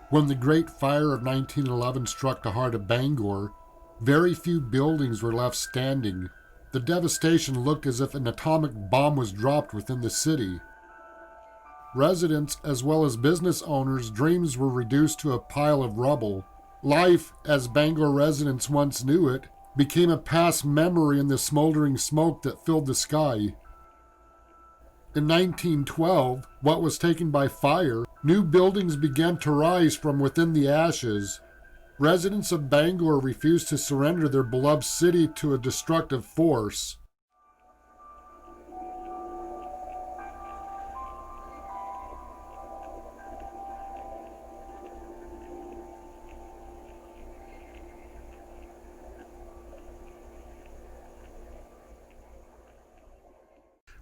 When the Great Fire of 1911 struck the heart of Bangor, very few buildings were left standing. The devastation looked as if an atomic bomb was dropped within the city. Residents, as well as business owners' dreams were reduced to a pile of rubble. Life, as Bangor residents once knew it, became a past memory in the smoldering smoke that filled the sky. In 1912, what was taken by fire, new buildings began to rise from within the ashes. Residents of Bangor refused to surrender their beloved city to a destructive force.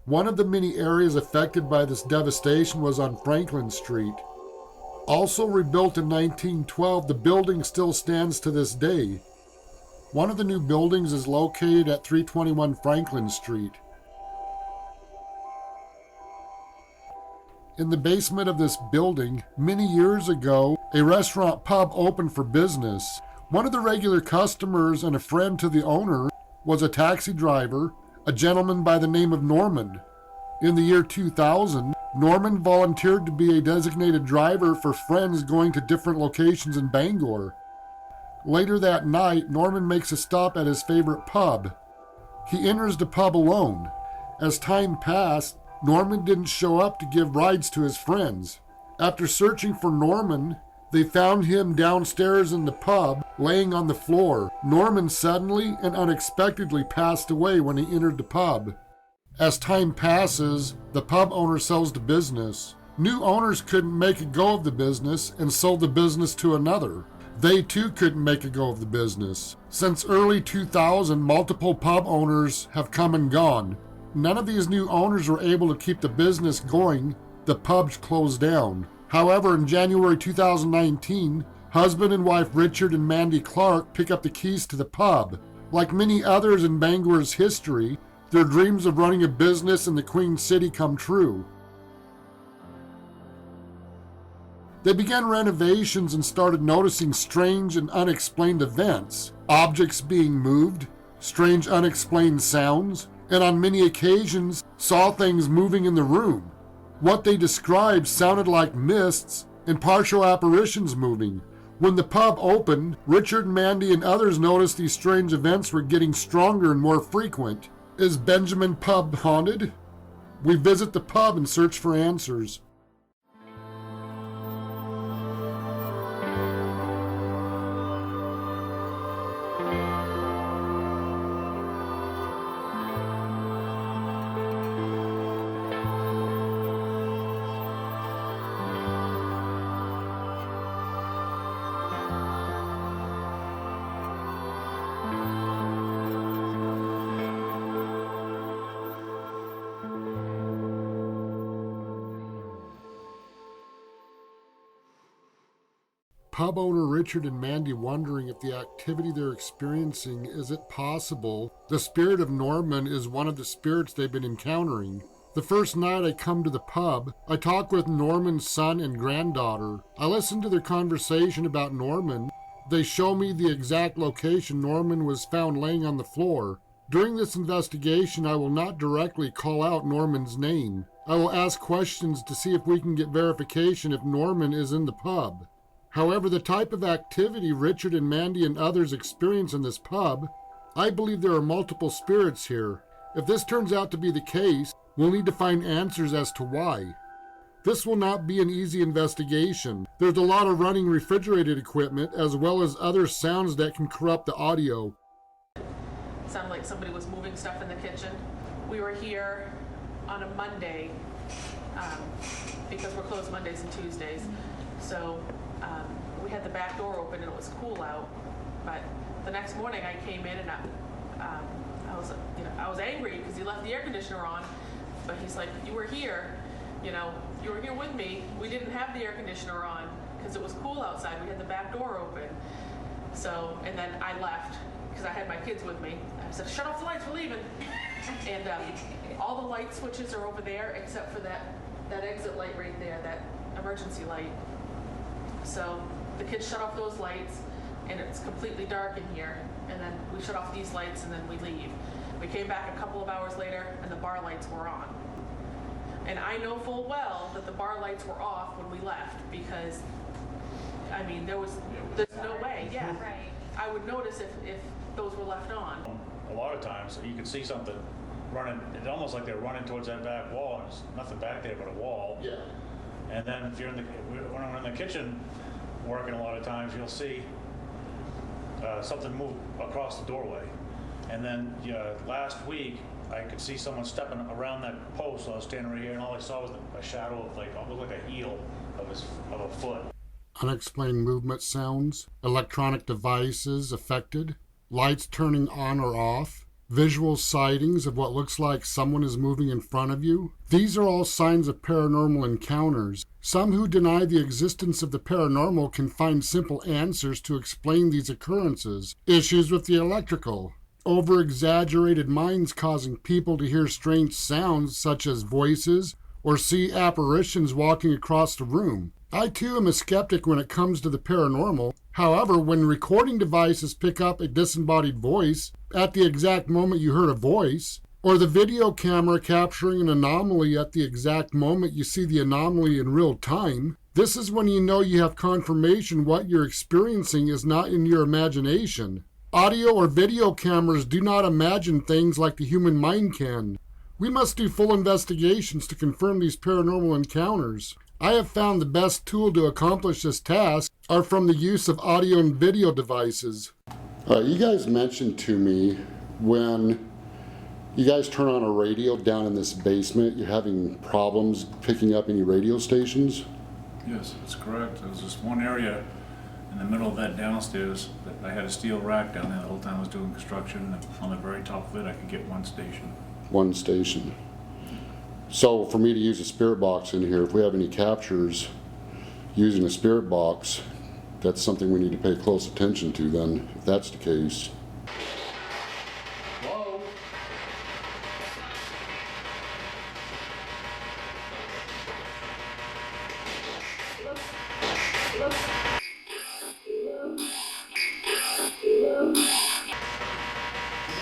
One of the many areas affected by this devastation was on Franklin Street. Also rebuilt in 1912, the building still stands to this day. One of the new buildings is located at 321 Franklin Street. In the basement of this building, many years ago, a restaurant pub opened for business. One of the regular customers and a friend to the owner was a taxi driver, a gentleman by the name of Norman. In the year 2000, Norman volunteered to be a designated driver for friends going to different locations in Bangor. Later that night, Norman makes a stop at his favorite pub. He enters the pub alone. As time passed, Norman didn't show up to give rides to his friends. After searching for Norman, they found him downstairs in the pub, laying on the floor. Norman suddenly and unexpectedly passed away when he entered the pub. As time passes, the pub owner sells the business. New owners couldn't make a go of the business and sold the business to another. They too couldn't make a go of the business. Since early 2000, multiple pub owners have come and gone. None of these new owners were able to keep the business going. The pubs closed down. However, in January 2019, husband and wife Richard and Mandy Clark pick up the keys to the pub. Like many others in Bangor's history, their dreams of running a business in the Queen City come true. They began renovations and started noticing strange and unexplained events, objects being moved, strange unexplained sounds, and on many occasions saw things moving in the room. What they described sounded like mists and partial apparitions moving. When the pub opened, Richard, Mandy, and others noticed these strange events were getting stronger and more frequent. Is Benjamin Pub haunted? We visit the pub and search for answers. Pub owner Richard and Mandy wondering if the activity they're experiencing, is it possible the spirit of Norman is one of the spirits they've been encountering. The first night I come to the pub, I talk with Norman's son and granddaughter. I listen to their conversation about Norman. They show me the exact location Norman was found laying on the floor. During this investigation, I will not directly call out Norman's name. I will ask questions to see if we can get verification if Norman is in the pub. However, the type of activity Richard and Mandy and others experience in this pub, I believe there are multiple spirits here. If this turns out to be the case, we'll need to find answers as to why. This will not be an easy investigation. There's a lot of running refrigerated equipment as well as other sounds that can corrupt the audio. It sounded like somebody was moving stuff in the kitchen. We were here on a Monday because we're closed Mondays and Tuesdays. So we had the back door open and it was cool out, but the next morning I came in and I was angry because he left the air conditioner on, but he's like, you were here with me. We didn't have the air conditioner on because it was cool outside. We had the back door open. So, and then I left because I had my kids with me. I said, shut off the lights, we're leaving. And all the light switches are over there except for that exit light right there, that emergency light. So the kids shut off those lights, and it's completely dark in here, and then we shut off these lights, and then we leave. We came back a couple of hours later, and the bar lights were on. And I know full well that the bar lights were off when we left, because, I mean, there's no way, yeah. Right. I would notice if those were left on. A lot of times you can see something running, it's almost like they're running towards that back wall, and there's nothing back there but a wall. Yeah. And then if you're when I'm in the kitchen working, a lot of times you'll see something move across the doorway. And then last week I could see someone stepping around that post. So I was standing right here, and all I saw was a shadow of like, it looked like a heel of a foot. Unexplained movement sounds, electronic devices affected, lights turning on or off, visual sightings of what looks like someone is moving in front of you. These are all signs of paranormal encounters. Some who deny the existence of the paranormal can find simple answers to explain these occurrences. Issues with the electrical, over-exaggerated minds causing people to hear strange sounds such as voices or see apparitions walking across the room. I too am a skeptic when it comes to the paranormal. However, when recording devices pick up a disembodied voice at the exact moment you heard a voice, or the video camera capturing an anomaly at the exact moment you see the anomaly in real time, this is when you know you have confirmation what you're experiencing is not in your imagination. Audio or video cameras do not imagine things like the human mind can. We must do full investigations to confirm these paranormal encounters. I have found the best tool to accomplish this task are from the use of audio and video devices. You guys mentioned to me when you guys turn on a radio down in this basement, you're having problems picking up any radio stations? Yes, that's correct. There was this one area in the middle of that downstairs that I had a steel rack down there the whole time I was doing construction, and on the very top of it I could get one station. One station. So for me to use a spirit box in here, if we have any captures using a spirit box, that's something we need to pay close attention to then, if that's the case. Hello?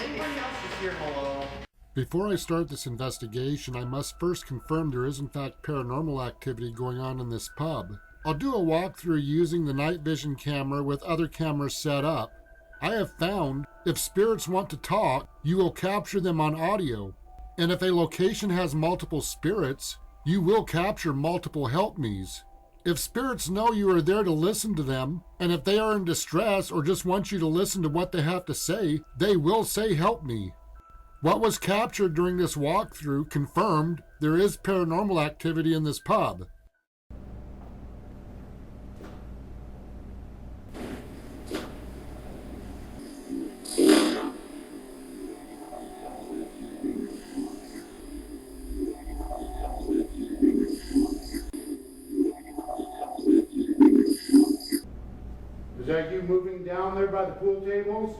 Anybody else is here, hello? Before I start this investigation, I must first confirm there is in fact paranormal activity going on in this pub. I'll do a walkthrough using the night vision camera with other cameras set up. I have found if spirits want to talk, you will capture them on audio. And if a location has multiple spirits, you will capture multiple help me's. If spirits know you are there to listen to them, and if they are in distress or just want you to listen to what they have to say, they will say help me. What was captured during this walkthrough confirmed there is paranormal activity in this pub. Is that you moving down there by the pool tables?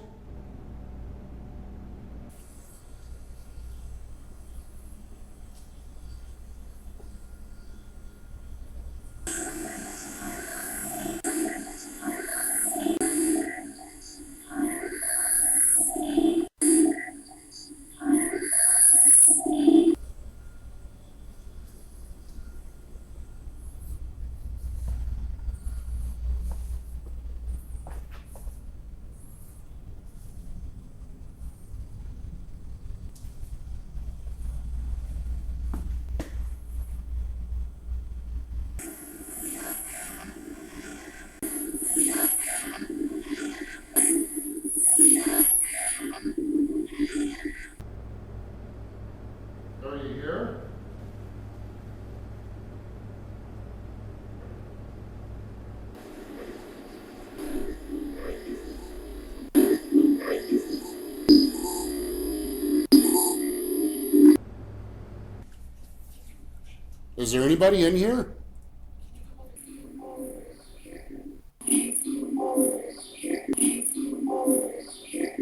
Are you here? Is there anybody in here?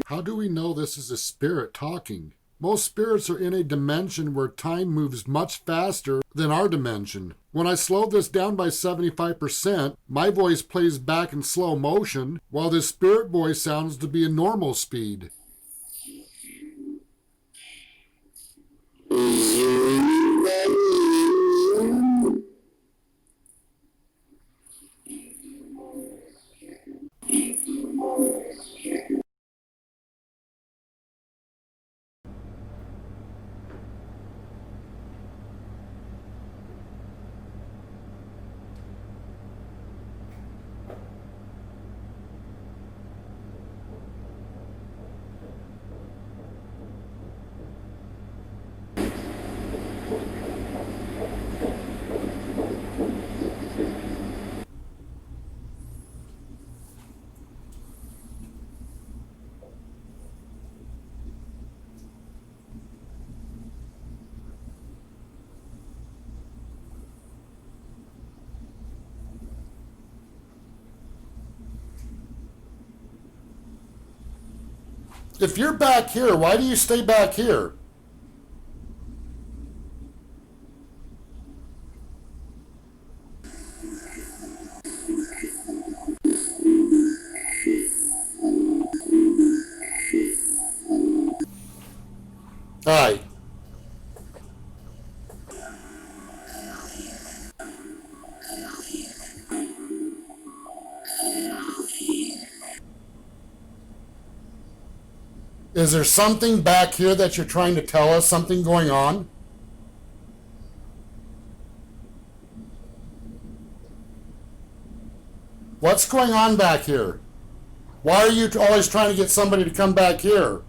How do we know this is a spirit talking? Most spirits are in a dimension where time moves much faster than our dimension. When I slow this down by 75%, my voice plays back in slow motion, while this spirit voice sounds to be a normal speed. If you're back here, why do you stay back here? Hi. Is there something back here that you're trying to tell us? Something going on? What's going on back here? Why are you always trying to get somebody to come back here?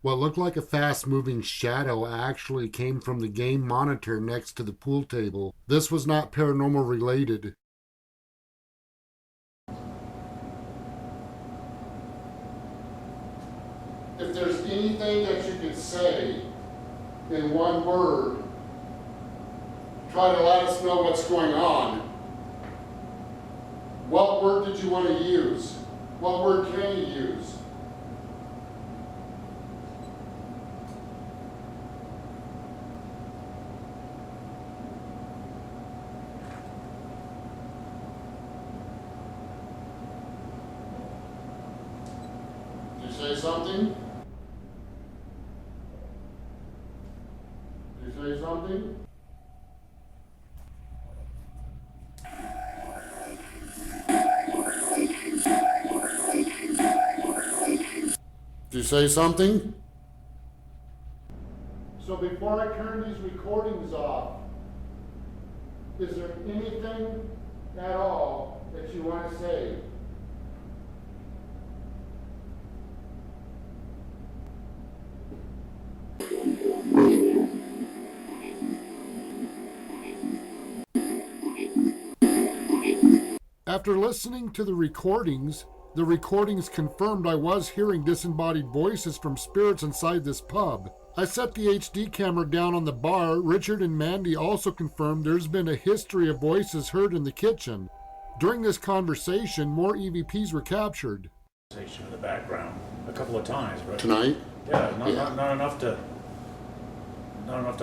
What looked like a fast-moving shadow actually came from the game monitor next to the pool table. This was not paranormal related. If there's anything that you could say in one word, try to let us know what's going on. What word did you want to use? What word can you use? Say something? Did you say something? you say something? So before I turn these recordings off, is there anything at all that you want to say? After listening to the recordings confirmed I was hearing disembodied voices from spirits inside this pub. I set the HD camera down on the bar. Richard and Mandy also confirmed there's been a history of voices heard in the kitchen. During this conversation, more EVPs were captured. In the background a couple of times, but Tonight? yeah, not enough to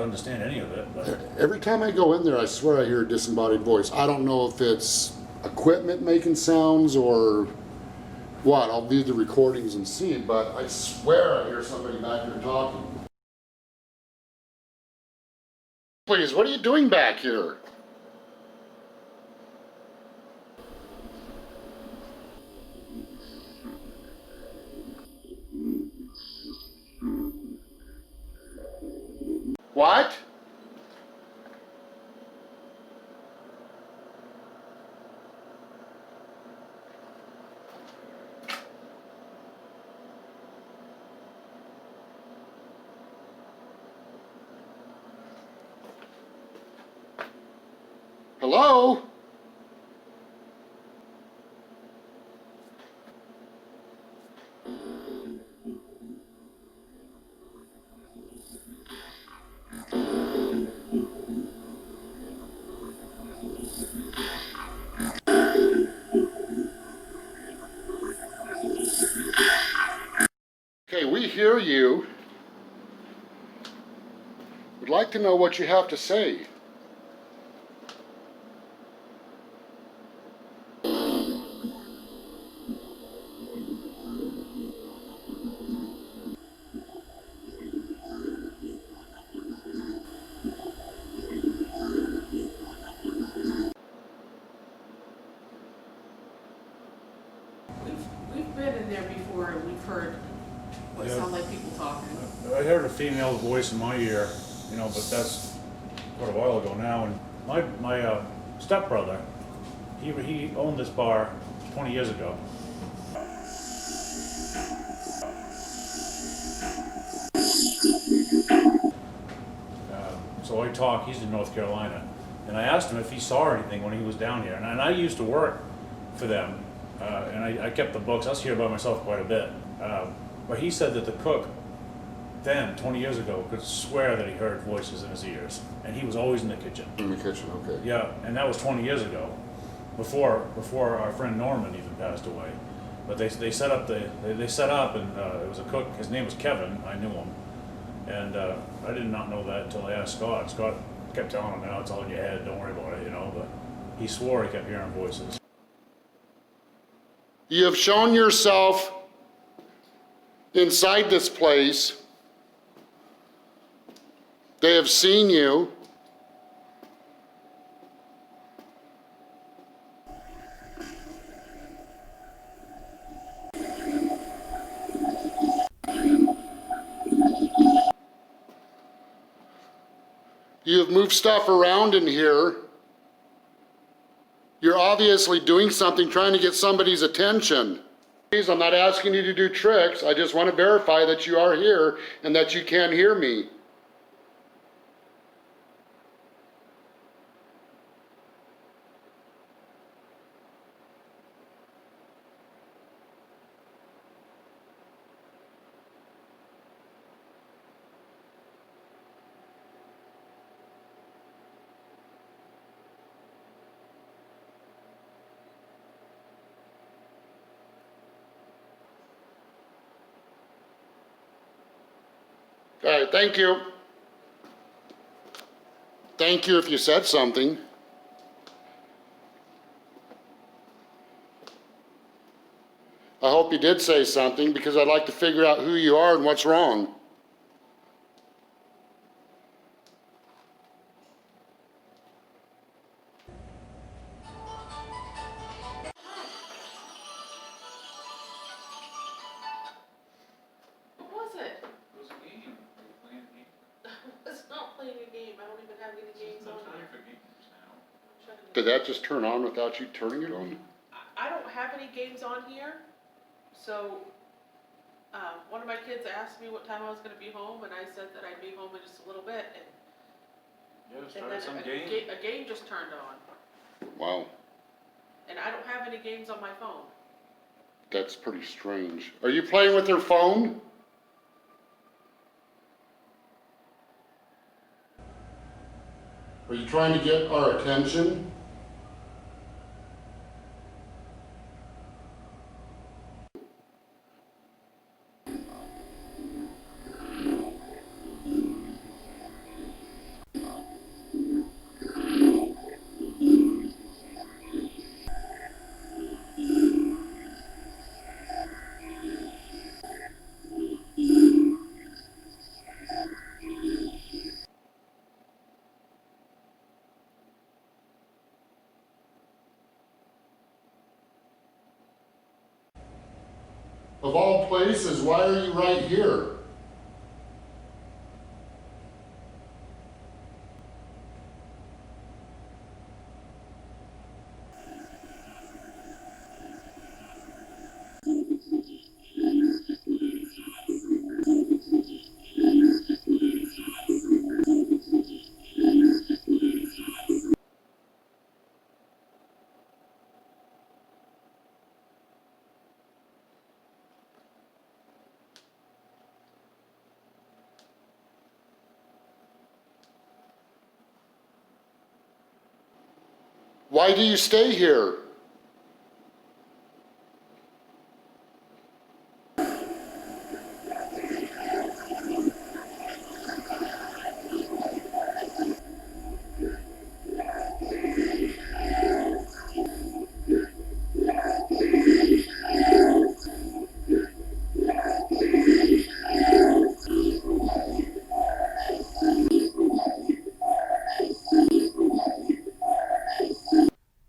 understand any of it. But Every time I go in there, I swear I hear a disembodied voice. I don't know if it's equipment making sounds or what. I'll view the recordings and see, but I swear I hear somebody back there talking. Please, what are you doing back here? What? Hello? Okay, we hear you. We'd like to know what you have to say. We've been in there before and we've heard what Yeah. sound like people talking. I heard a female voice in my ear, but that's quite a while ago now. And my stepbrother, he owned this bar 20 years ago. So I talk. He's in North Carolina, and I asked him if he saw anything when he was down here. And I used to work for them, and I kept the books. I was here by myself quite a bit. But he said that the cook then, 20 years ago, could swear that he heard voices in his ears, and he was always in the kitchen. In the kitchen, okay. Yeah, and that was 20 years ago, before our friend Norman even passed away. But they set up and it was a cook. His name was Kevin. I knew him, and I did not know that until I asked Scott. Scott kept telling him, "Now it's all in your head. Don't worry about it," But he swore he kept hearing voices. You have shown yourself inside this place. They have seen you. You have moved stuff around in here. You're obviously doing something, trying to get somebody's attention. Please, I'm not asking you to do tricks. I just want to verify that you are here and that you can hear me. All right, thank you. Thank you if you said something. I hope you did say something because I'd like to figure out who you are and what's wrong. Did that just turn on without you turning it on? I don't have any games on here, so one of my kids asked me what time I was going to be home, and I said that I'd be home in just a little bit, and Yeah, then a game just turned on, Wow, and I don't have any games on my phone. that's pretty strange. Are you playing with your phone? Are you trying to get our attention? Of all places, why are you right here? Why do you stay here?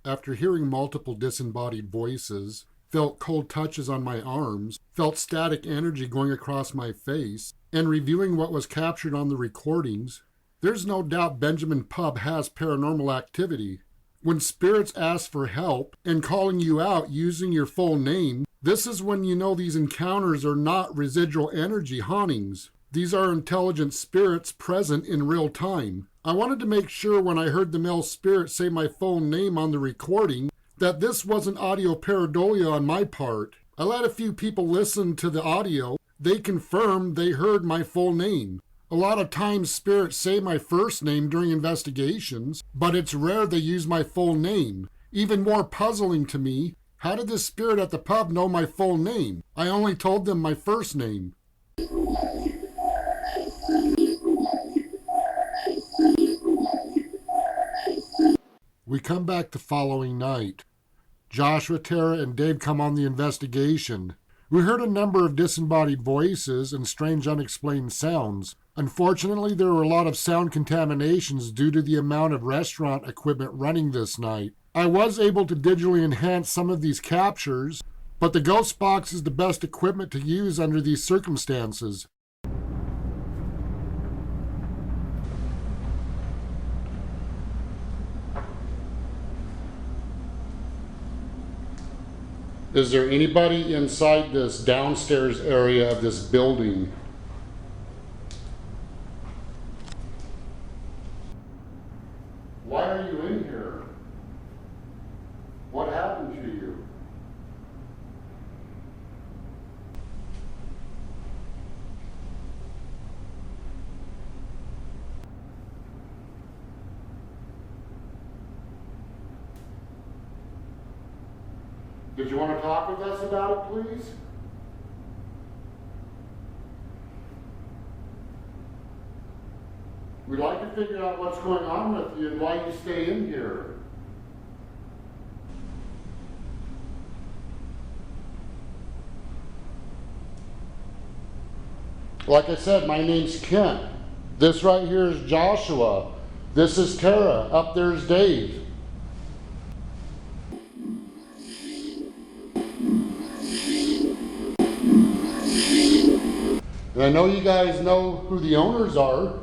After hearing multiple disembodied voices, felt cold touches on my arms, felt static energy going across my face, and reviewing what was captured on the recordings, there's no doubt Benjamin Pub has paranormal activity. When spirits ask for help and calling you out using your full name, this is when you know these encounters are not residual energy hauntings. These are intelligent spirits present in real time. I wanted to make sure when I heard the male spirit say my full name on the recording that this wasn't audio pareidolia on my part. I let a few people listen to the audio. They confirmed they heard my full name. A lot of times spirits say my first name during investigations, but it's rare they use my full name. Even more puzzling to me, how did the spirit at the pub know my full name? I only told them my first name. We come back the following night. Joshua, Tara, and Dave come on the investigation. We heard a number of disembodied voices and strange unexplained sounds. Unfortunately, there were a lot of sound contaminations due to the amount of restaurant equipment running this night. I was able to digitally enhance some of these captures, but the Ghostbox is the best equipment to use under these circumstances. Is there anybody inside this downstairs area of this building? Why are you in here? What happened to you? Did you want to talk with us about it, please? We'd like to figure out what's going on with you and why you stay in here. Like I said, my name's Kent. This right here is Joshua. This is Tara. Up there's Dave. And I know you guys know who the owners are.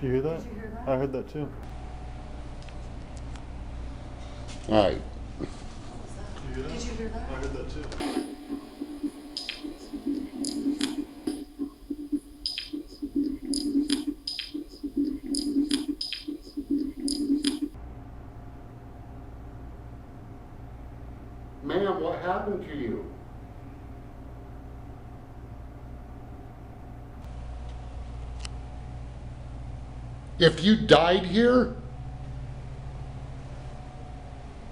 Did you hear that? I heard that too. All right. Did you hear that? I heard that too. Ma'am, what happened to you? If you died here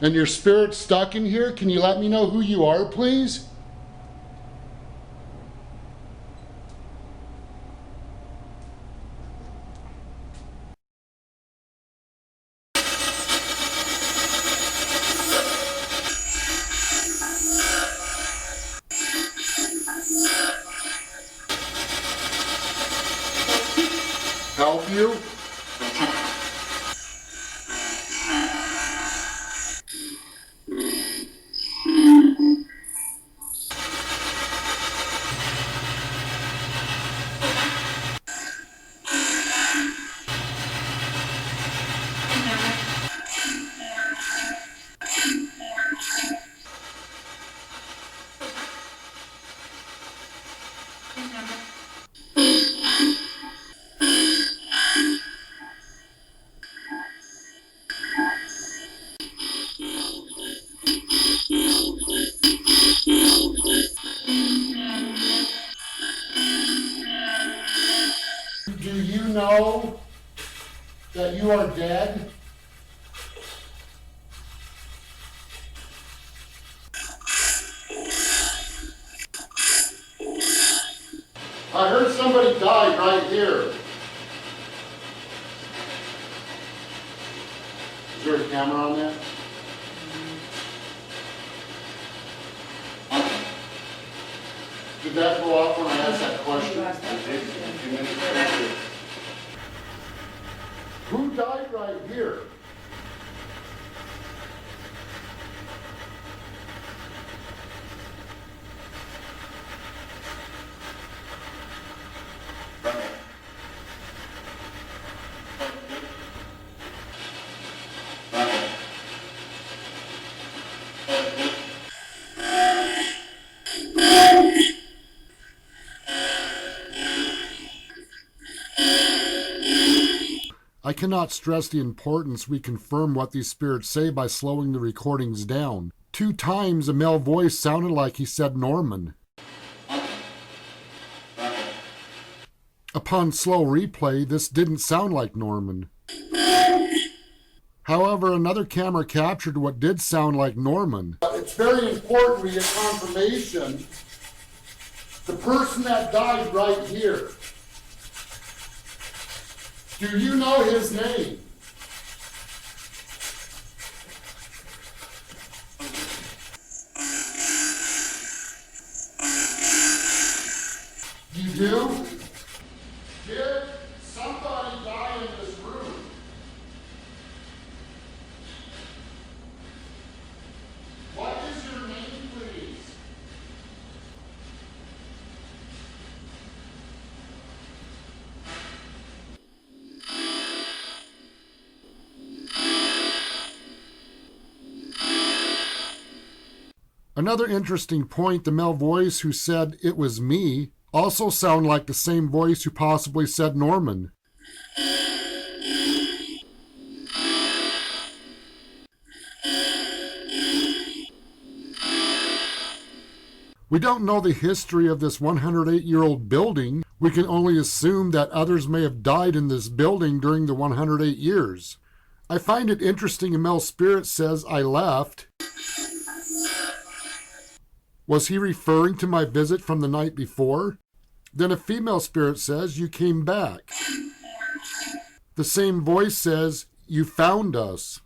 and your spirit's stuck in here, can you let me know who you are, please? Help you? Do you know that you are dead? I heard somebody died right here. Is there a camera on that? Did that go off when I asked that question? Who died right here? I cannot stress the importance we confirm what these spirits say by slowing the recordings down. 2 times a male voice sounded like he said Norman. Upon slow replay, this didn't sound like Norman. However, another camera captured what did sound like Norman. It's very important we get confirmation. The person that died right here. Do you know his name? You do? Did somebody die in this room? What is your name, please? Another interesting point, the male voice who said it was me also sound like the same voice who possibly said Norman. We don't know the history of this 108-year-old building. We can only assume that others may have died in this building during the 108 years. I find it interesting a male spirit says, "I left." Was he referring to my visit from the night before? Then a female spirit says, "You came back." The same voice says, "You found us."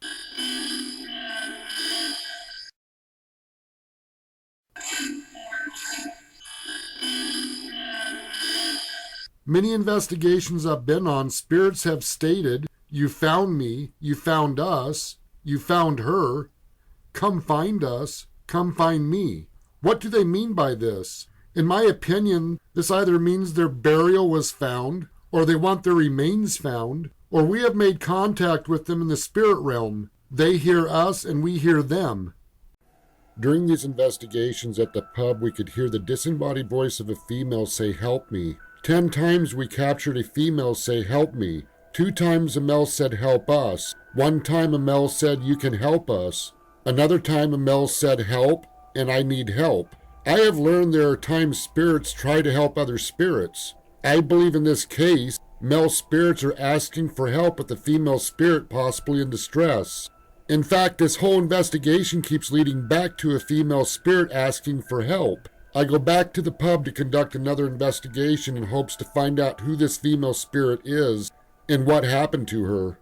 Many investigations I've been on, spirits have stated, "You found me, you found us, you found her, come find us, come find me." What do they mean by this? In my opinion, this either means their burial was found, or they want their remains found, or we have made contact with them in the spirit realm. They hear us and we hear them. During these investigations at the pub, we could hear the disembodied voice of a female say, "Help me." 10 times we captured a female say, "Help me." 2 times a male said, "Help us." 1 time a male said, "You can help us." Another time a male said, "Help," and "I need help." I have learned there are times spirits try to help other spirits. I believe in this case, male spirits are asking for help with the female spirit possibly in distress. In fact, this whole investigation keeps leading back to a female spirit asking for help. I go back to the pub to conduct another investigation in hopes to find out who this female spirit is and what happened to her.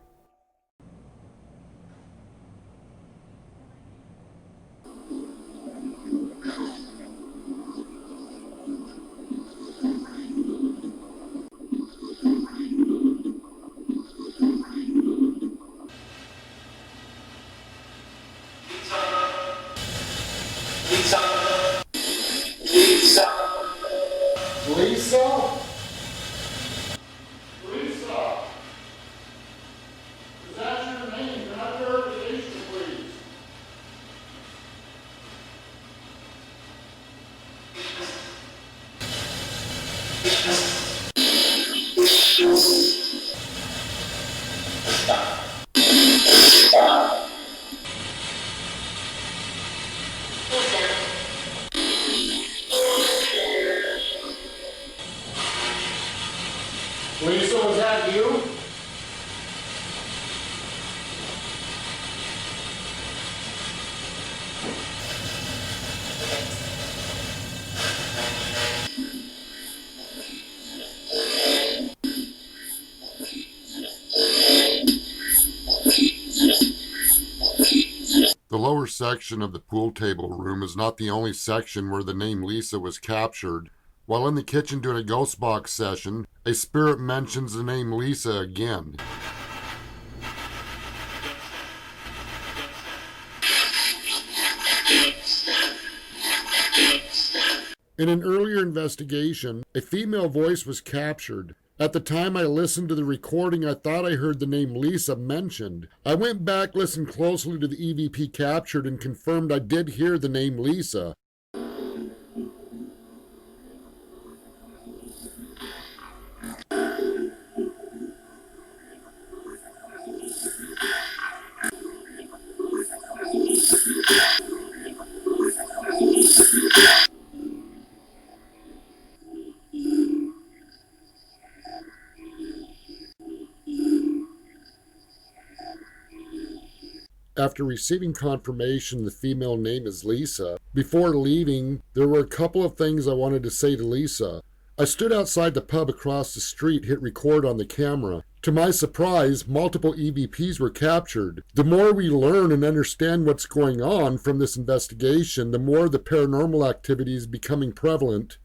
Lisa? Lisa? Is that your name? Can I have verification, please? Lisa, was that you? The lower section of the pool table room is not the only section where the name Lisa was captured. While in the kitchen doing a Ghostbox session, a spirit mentions the name Lisa again. In an earlier investigation, a female voice was captured. At the time I listened to the recording, I thought I heard the name Lisa mentioned. I went back, listened closely to the EVP captured, and confirmed I did hear the name Lisa. After receiving confirmation the female name is Lisa, before leaving, there were a couple of things I wanted to say to Lisa. I stood outside the pub across the street, hit record on the camera. To my surprise, multiple EVPs were captured. The more we learn and understand what's going on from this investigation, the more the paranormal activity is becoming prevalent.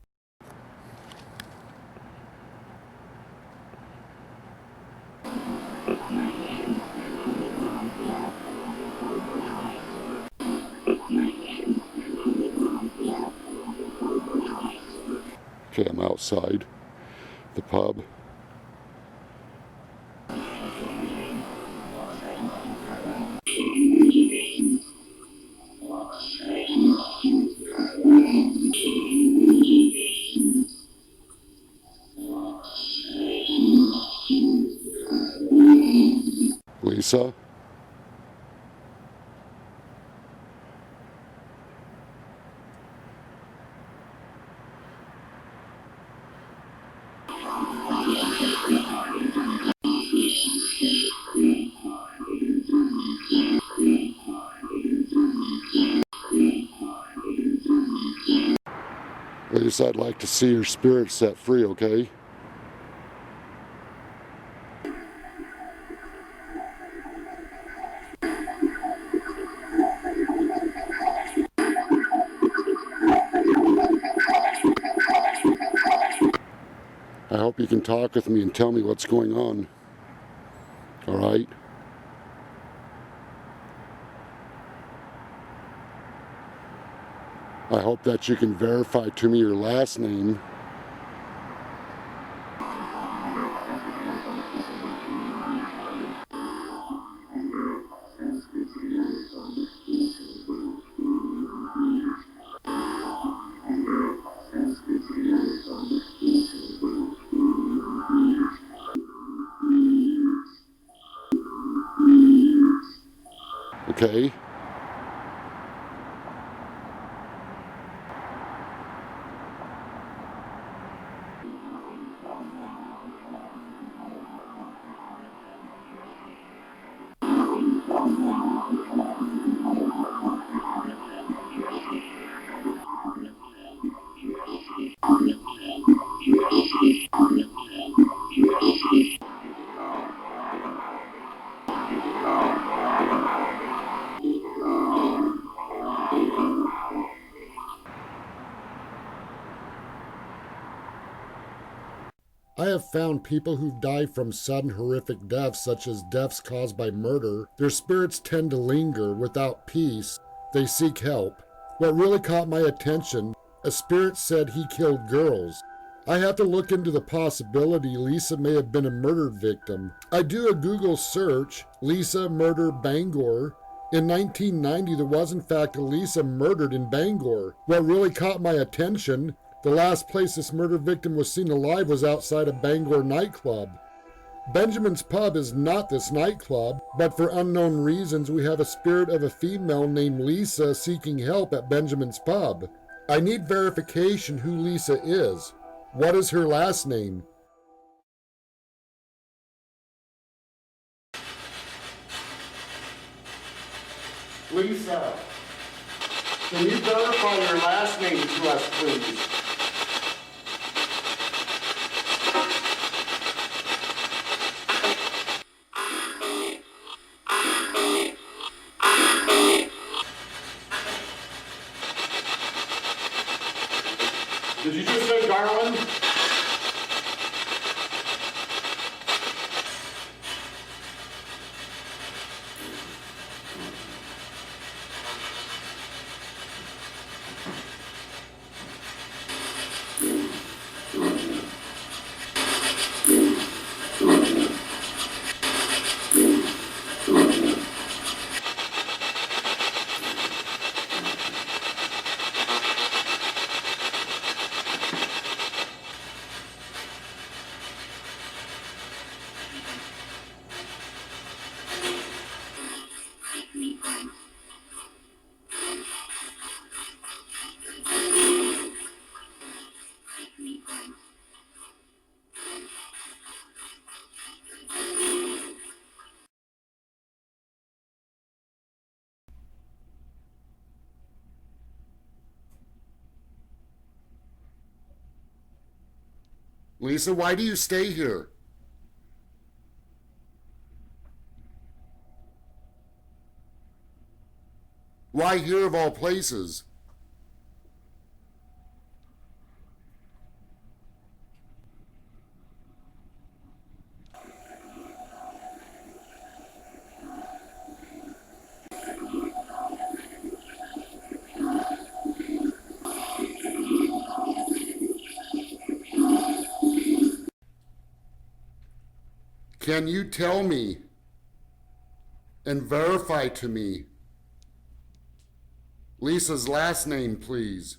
Okay, I'm outside the pub. Lisa? Lisa, I'd like to see your spirit set free, okay? I hope you can talk with me and tell me what's going on. All right? I hope that you can verify to me your last name. Okay. I have found people who've died from sudden horrific deaths, such as deaths caused by murder. Their spirits tend to linger without peace. They seek help. What really caught my attention, a spirit said he killed girls. I have to look into the possibility Lisa may have been a murder victim. I do a Google search, Lisa murder Bangor. In 1990, there was in fact a Lisa murdered in Bangor. What really caught my attention, the last place this murder victim was seen alive was outside a Bangor nightclub. Benjamin's Pub is not this nightclub, but for unknown reasons we have a spirit of a female named Lisa seeking help at Benjamin's Pub. I need verification who Lisa is. What is her last name? Lisa, can you verify your last name to us, please? Did you just say Garland? Lisa, why do you stay here? Why here of all places? Can you tell me and verify to me Lisa's last name, please?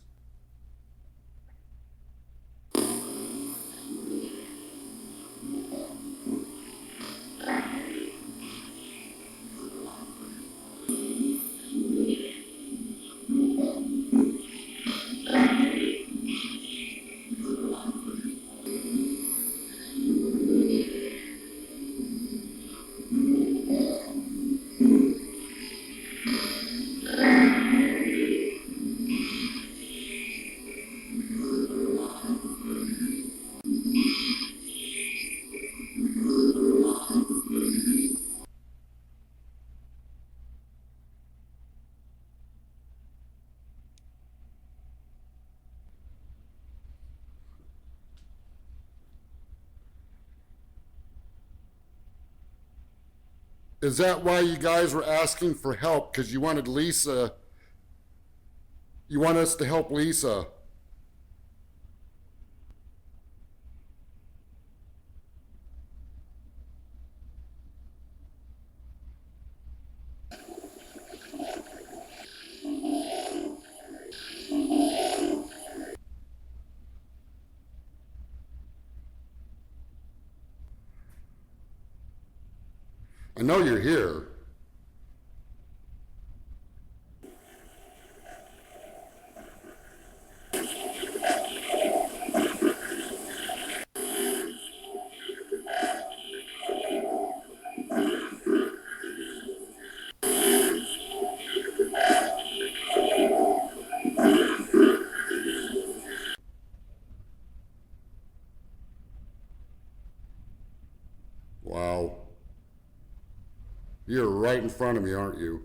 Is that why you guys were asking for help? Because you wanted Lisa, you want us to help Lisa? I know you're here. right in front of me, aren't you?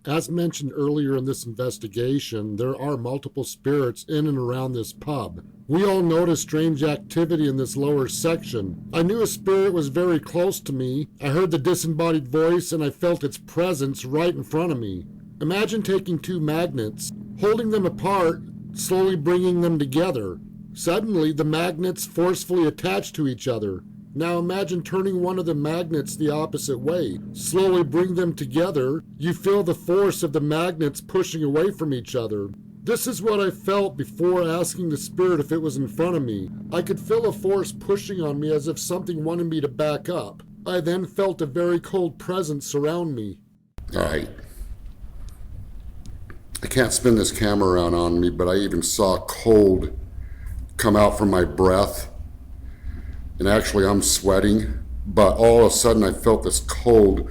As mentioned earlier in this investigation, there are multiple spirits in and around this pub. We all noticed strange activity in this lower section. I knew a spirit was very close to me. I heard the disembodied voice and I felt its presence right in front of me. Imagine taking two magnets, holding them apart, slowly bringing them together. Suddenly, the magnets forcefully attach to each other. Now imagine turning one of the magnets the opposite way. Slowly bring them together. You feel the force of the magnets pushing away from each other. This is what I felt before asking the spirit if it was in front of me. I could feel a force pushing on me as if something wanted me to back up. I then felt a very cold presence surround me. All right. I can't spin this camera around on me, but I even saw cold come out from my breath. And actually I'm sweating, but all of a sudden I felt this cold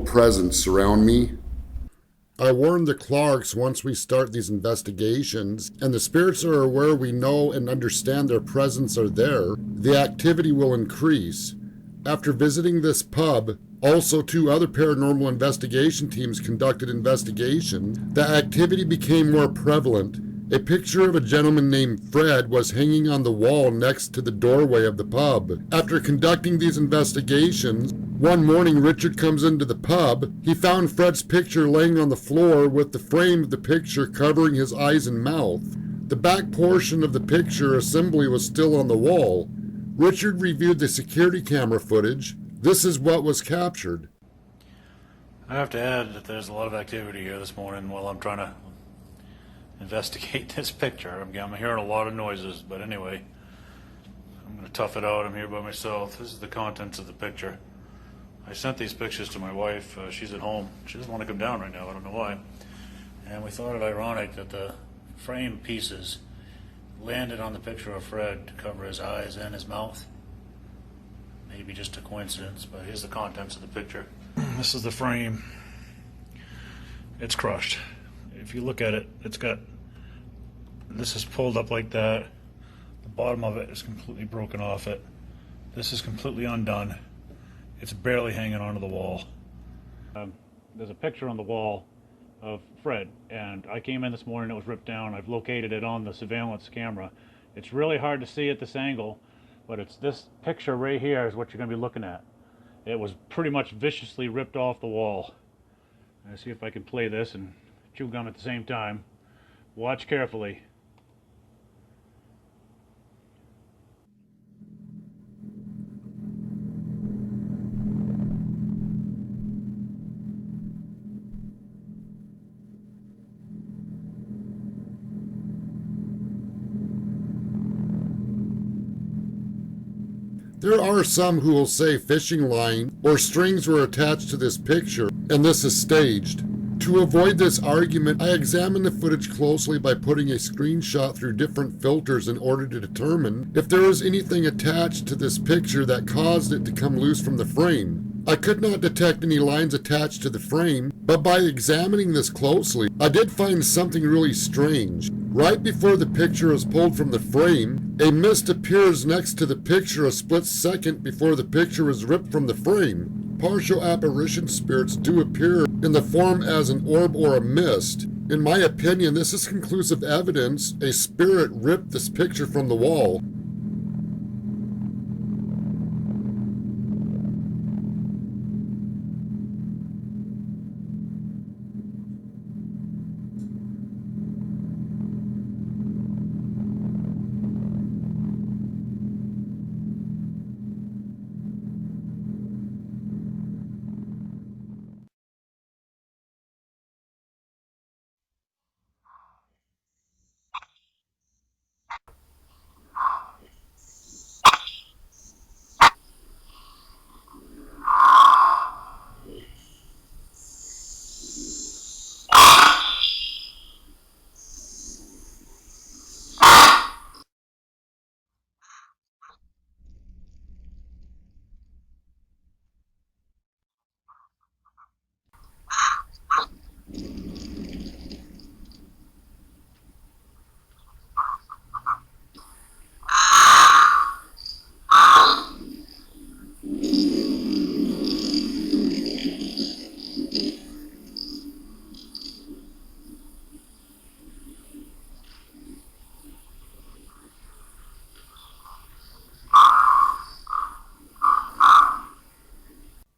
presence surround me. I warned the Clarks once we start these investigations, and the spirits are aware we know and understand their presence are there, the activity will increase. After visiting this pub, also 2 other paranormal investigation teams conducted investigations. The activity became more prevalent. A picture of a gentleman named Fred was hanging on the wall next to the doorway of the pub. After conducting these investigations, one morning Richard comes into the pub. He found Fred's picture laying on the floor with the frame of the picture covering his eyes and mouth. The back portion of the picture assembly was still on the wall. Richard reviewed the security camera footage. This is what was captured. I have to add that there's a lot of activity here this morning while I'm trying to investigate this picture. I'm hearing a lot of noises, but anyway, I'm going to tough it out. I'm here by myself. This is the contents of the picture. I sent these pictures to my wife. She's at home. She doesn't want to come down right now. I don't know why. And we thought it ironic that the frame pieces landed on the picture of Fred to cover his eyes and his mouth. Maybe just a coincidence, but here's the contents of the picture. This is the frame. It's crushed. If you look at it, this is pulled up like that. The bottom of it is completely broken off it. This is completely undone. It's barely hanging onto the wall. There's a picture on the wall of Fred, and I came in this morning, it was ripped down. I've located it on the surveillance camera. It's really hard to see at this angle, but it's this picture right here is what you're going to be looking at. It was pretty much viciously ripped off the wall. Let's see if I can play this and chew gum at the same time. Watch carefully. There are some who will say fishing line or strings were attached to this picture and this is staged. To avoid this argument, I examined the footage closely by putting a screenshot through different filters in order to determine if there was anything attached to this picture that caused it to come loose from the frame. I could not detect any lines attached to the frame, but by examining this closely, I did find something really strange. Right before the picture is pulled from the frame, a mist appears next to the picture a split second before the picture is ripped from the frame. Partial apparition spirits do appear in the form as an orb or a mist. In my opinion, this is conclusive evidence a spirit ripped this picture from the wall.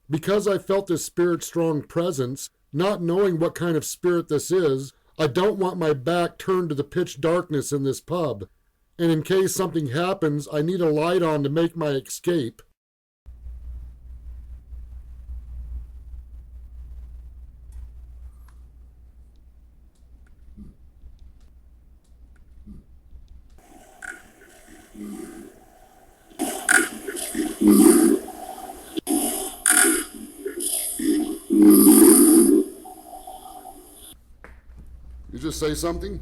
Because I felt this spirit's strong presence, not knowing what kind of spirit this is, I don't want my back turned to the pitch darkness in this pub. And in case something happens, I need a light on to make my escape. You just say something?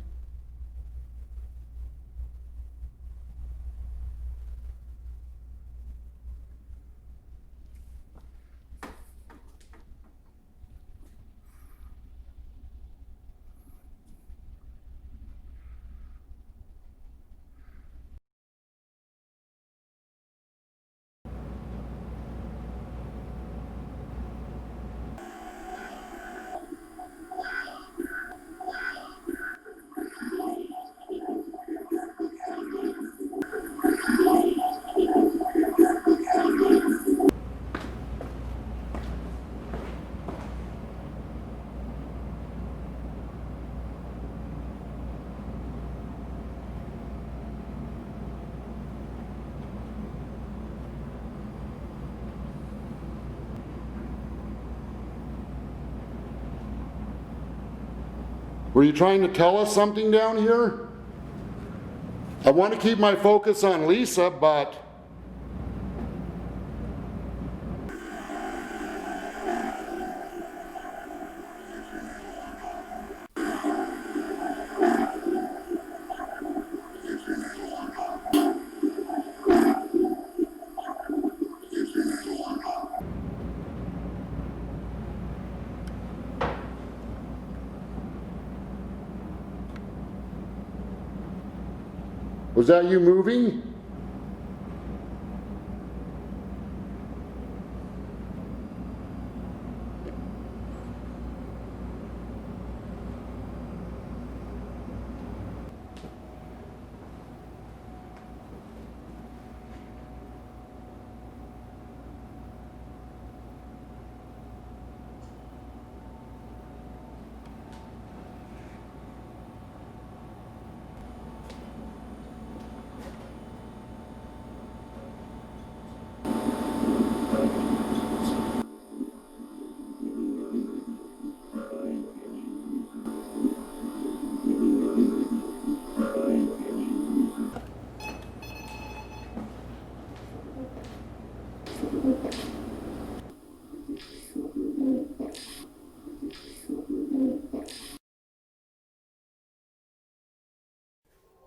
Were you trying to tell us something down here? I want to keep my focus on Lisa, but... Was that you moving?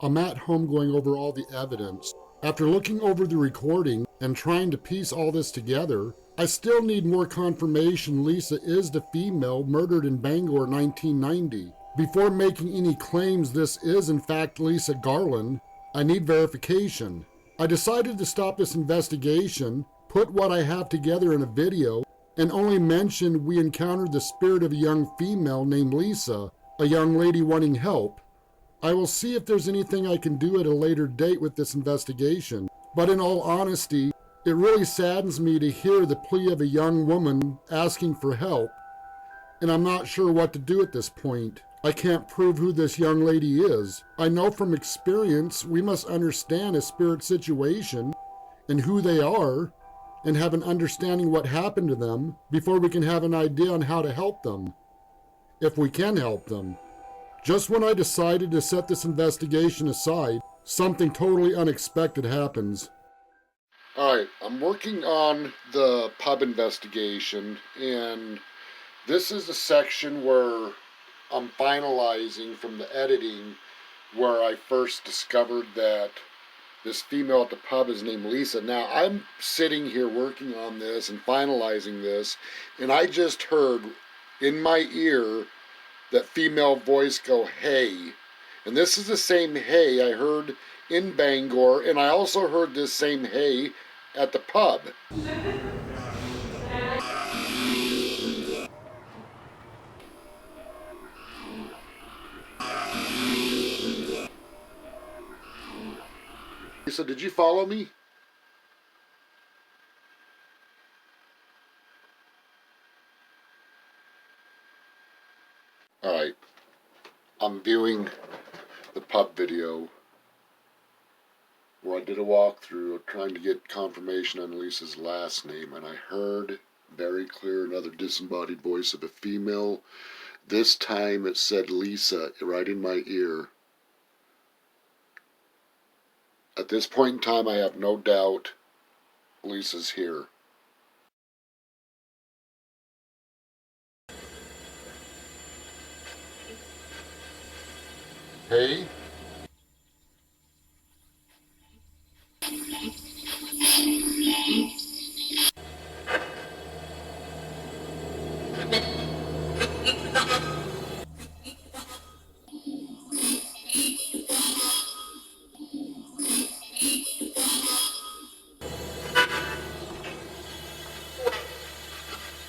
I'm at home going over all the evidence. After looking over the recording and trying to piece all this together, I still need more confirmation Lisa is the female murdered in Bangor 1990. Before making any claims this is in fact Lisa Garland, I need verification. I decided to stop this investigation, put what I have together in a video, and only mention we encountered the spirit of a young female named Lisa, a young lady wanting help. I will see if there's anything I can do at a later date with this investigation. But in all honesty, it really saddens me to hear the plea of a young woman asking for help, and I'm not sure what to do at this point. I can't prove who this young lady is. I know from experience we must understand a spirit situation and who they are, and have an understanding what happened to them before we can have an idea on how to help them, if we can help them. Just when I decided to set this investigation aside, something totally unexpected happens. Alright, I'm working on the pub investigation, and this is the section where I'm finalizing from the editing where I first discovered that this female at the pub is named Lisa. Now, I'm sitting here working on this and finalizing this, and I just heard in my ear that female voice go, "Hey." And this is the same "hey" I heard in Bangor, and I also heard this same "hey" at the pub. So did you follow me? I'm viewing the pub video where I did a walkthrough trying to get confirmation on Lisa's last name, and I heard very clear another disembodied voice of a female. This time it said Lisa right in my ear. At this point in time, I have no doubt Lisa's here. Hey?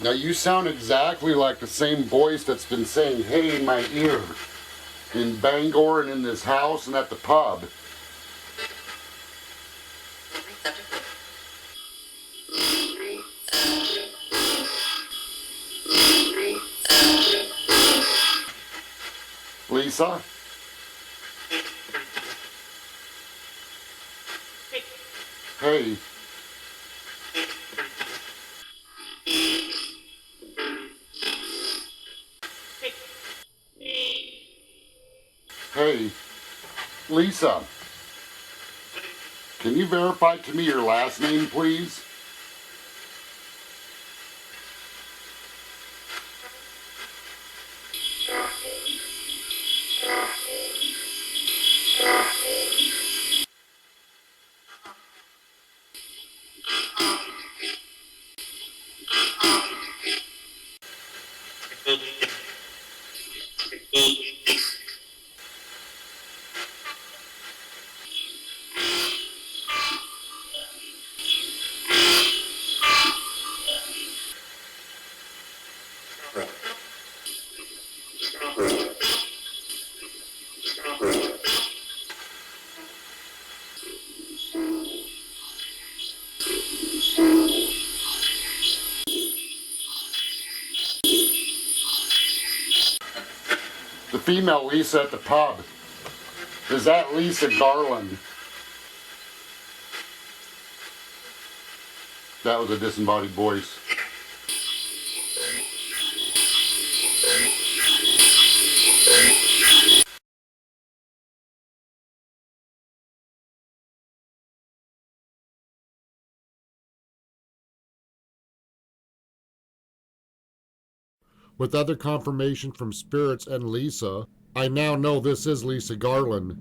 Now you sound exactly like the same voice that's been saying hey in my ear in Bangor and in this house and at the pub. Lisa? Hey. Hey, Lisa, can you verify to me your last name, please? The female Lisa at the pub. Is that Lisa Garland? That was a disembodied voice. With other confirmation from spirits and Lisa, I now know this is Lisa Garland.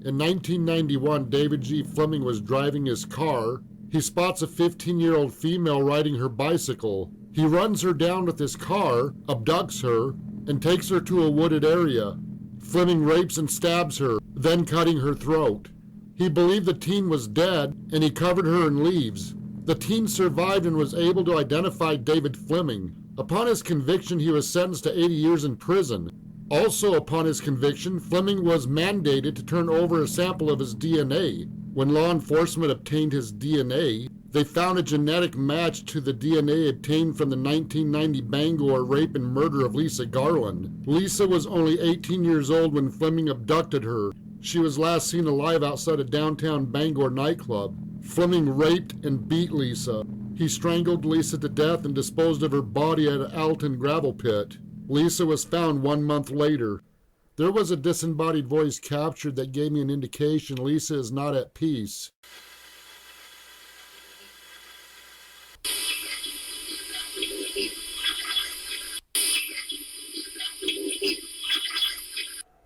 In 1991, David G. Fleming was driving his car. He spots a 15-year-old female riding her bicycle. He runs her down with his car, abducts her, and takes her to a wooded area. Fleming rapes and stabs her, then cutting her throat. He believed the teen was dead, and he covered her in leaves. The teen survived and was able to identify David Fleming. Upon his conviction, he was sentenced to 80 years in prison. Also upon his conviction, Fleming was mandated to turn over a sample of his DNA. When law enforcement obtained his DNA, they found a genetic match to the DNA obtained from the 1990 Bangor rape and murder of Lisa Garland. Lisa was only 18 years old when Fleming abducted her. She was last seen alive outside a downtown Bangor nightclub. Fleming raped and beat Lisa. He strangled Lisa to death and disposed of her body at an Alton gravel pit. Lisa was found 1 month later. There was a disembodied voice captured that gave me an indication Lisa is not at peace.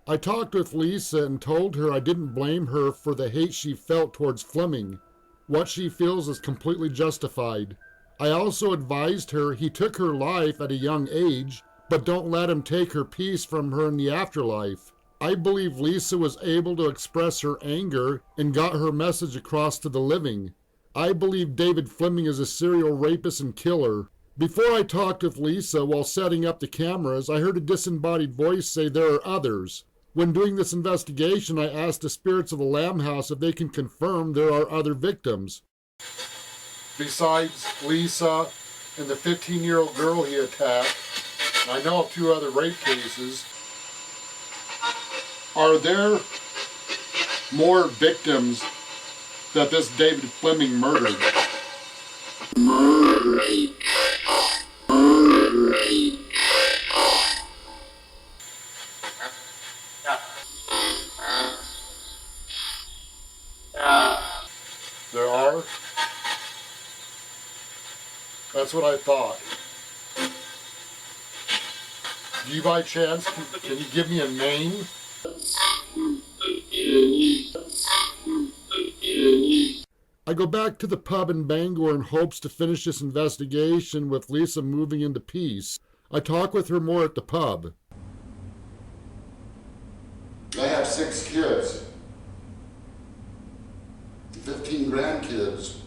I talked with Lisa and told her I didn't blame her for the hate she felt towards Fleming. What she feels is completely justified. I also advised her he took her life at a young age, but don't let him take her peace from her in the afterlife. I believe Lisa was able to express her anger and got her message across to the living. I believe David Fleming is a serial rapist and killer. Before I talked with Lisa while setting up the cameras, I heard a disembodied voice say there are others. When doing this investigation, I asked the spirits of the Lamb House if they can confirm there are other victims. Besides Lisa and the 15-year-old girl he attacked, I know of 2 other rape cases. Are there more victims that this David Fleming murdered? There are? That's what I thought. Do you by chance, can you give me a name? I go back to the pub in Bangor in hopes to finish this investigation with Lisa moving into peace. I talk with her more at the pub. I have 6 kids, 15 grandkids.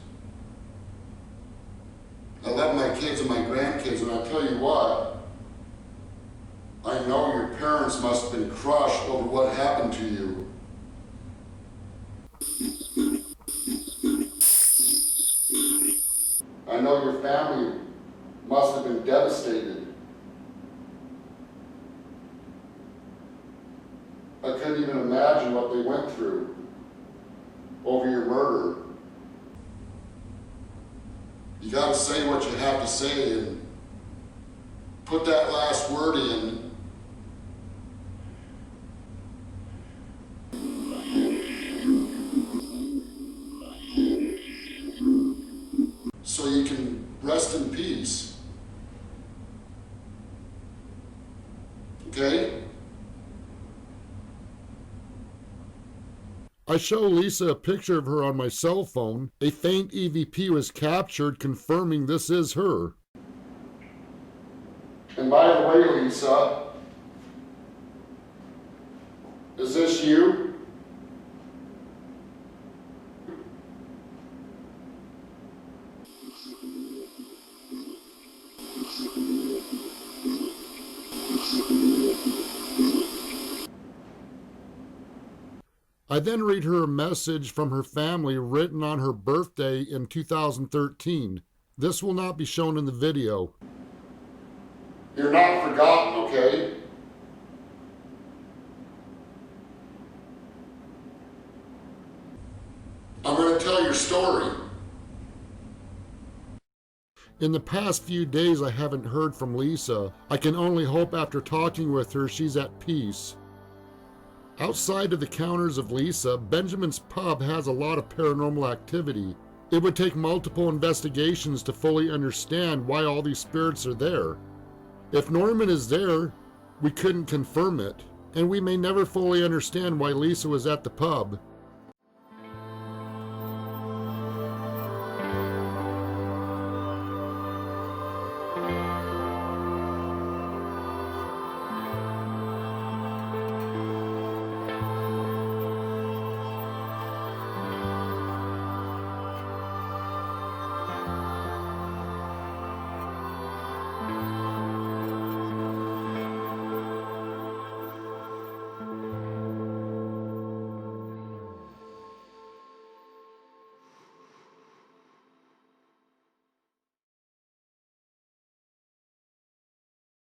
I love my kids and my grandkids, and I tell you what, I know your parents must have been crushed over what happened to you. I know your family must have been devastated. I couldn't even imagine what they went through over your murder. You gotta say what you have to say and put that last word in. So you can rest in peace. Okay? I show Lisa a picture of her on my cell phone. A faint EVP was captured confirming this is her. And by the way, Lisa, is this you? I then read her a message from her family written on her birthday in 2013. This will not be shown in the video. You're not forgotten, okay? I'm going to tell your story. In the past few days, I haven't heard from Lisa. I can only hope after talking with her she's at peace. Outside of the counters of Lisa, Benjamin's pub has a lot of paranormal activity. It would take multiple investigations to fully understand why all these spirits are there. If Norman is there, we couldn't confirm it, and we may never fully understand why Lisa was at the pub.